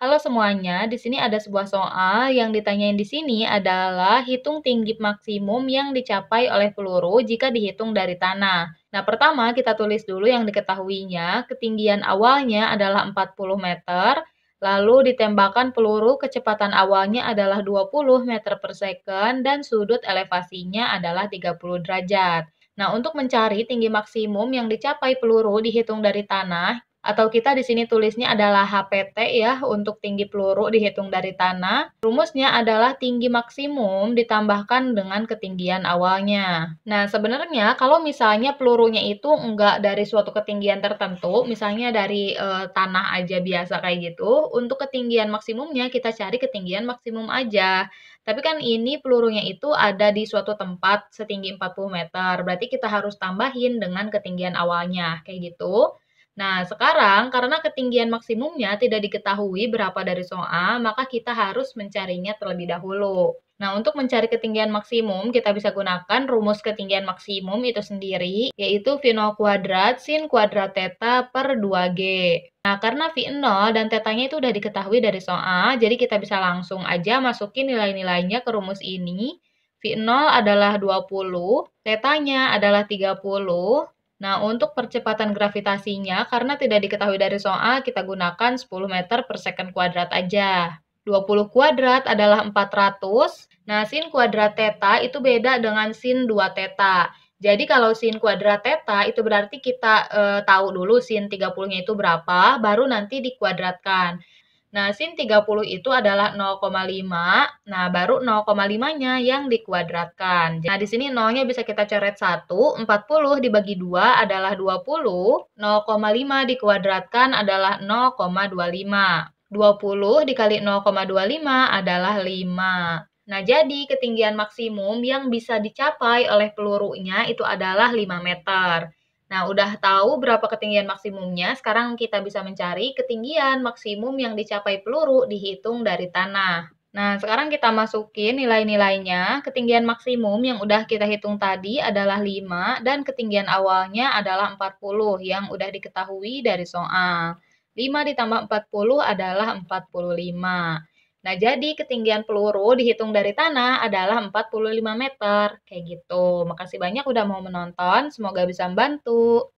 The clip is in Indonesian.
Halo semuanya, di sini ada sebuah soal yang ditanyain di sini adalah hitung tinggi maksimum yang dicapai oleh peluru jika dihitung dari tanah. Nah, pertama kita tulis dulu yang diketahuinya. Ketinggian awalnya adalah 40 meter, lalu ditembakkan peluru kecepatan awalnya adalah 20 meter per second dan sudut elevasinya adalah 30 derajat. Nah, untuk mencari tinggi maksimum yang dicapai peluru dihitung dari tanah, atau kita di sini tulisnya adalah HPT ya, untuk tinggi peluru dihitung dari tanah. Rumusnya adalah tinggi maksimum ditambahkan dengan ketinggian awalnya. Nah, sebenarnya kalau misalnya pelurunya itu enggak dari suatu ketinggian tertentu, misalnya dari tanah aja biasa kayak gitu, untuk ketinggian maksimumnya kita cari ketinggian maksimum aja. Tapi kan ini pelurunya itu ada di suatu tempat setinggi 40 meter, berarti kita harus tambahin dengan ketinggian awalnya, kayak gitu. Nah, sekarang karena ketinggian maksimumnya tidak diketahui berapa dari soal, maka kita harus mencarinya terlebih dahulu. Nah, untuk mencari ketinggian maksimum, kita bisa gunakan rumus ketinggian maksimum itu sendiri, yaitu V0 kuadrat sin kuadrat theta per 2G. Nah, karena V0 dan tetanya itu udah diketahui dari soal, jadi kita bisa langsung aja masukin nilai-nilainya ke rumus ini. V0 adalah 20, tetanya adalah 30. Nah, untuk percepatan gravitasinya, karena tidak diketahui dari soal, kita gunakan 10 meter per second kuadrat aja. 20 kuadrat adalah 400. Nah, sin kuadrat theta itu beda dengan sin 2 theta. Jadi, kalau sin kuadrat theta itu berarti kita tahu dulu sin 30-nya itu berapa, baru nanti dikuadratkan. Nah, sin 30 itu adalah 0,5. Nah, baru 0,5-nya yang dikuadratkan. Nah, di sini nolnya bisa kita coret 1. 40 dibagi 2 adalah 20. 0,5 dikuadratkan adalah 0,25. 20 dikali 0,25 adalah 5. Nah, jadi ketinggian maksimum yang bisa dicapai oleh pelurunya itu adalah 5 meter. Nah, udah tahu berapa ketinggian maksimumnya, sekarang kita bisa mencari ketinggian maksimum yang dicapai peluru dihitung dari tanah. Nah, sekarang kita masukin nilai-nilainya. Ketinggian maksimum yang udah kita hitung tadi adalah 5 dan ketinggian awalnya adalah 40 yang udah diketahui dari soal. 5 ditambah 40 adalah 45. Nah, jadi ketinggian peluru dihitung dari tanah adalah 45 meter. Kayak gitu. Makasih banyak udah mau menonton, semoga bisa membantu.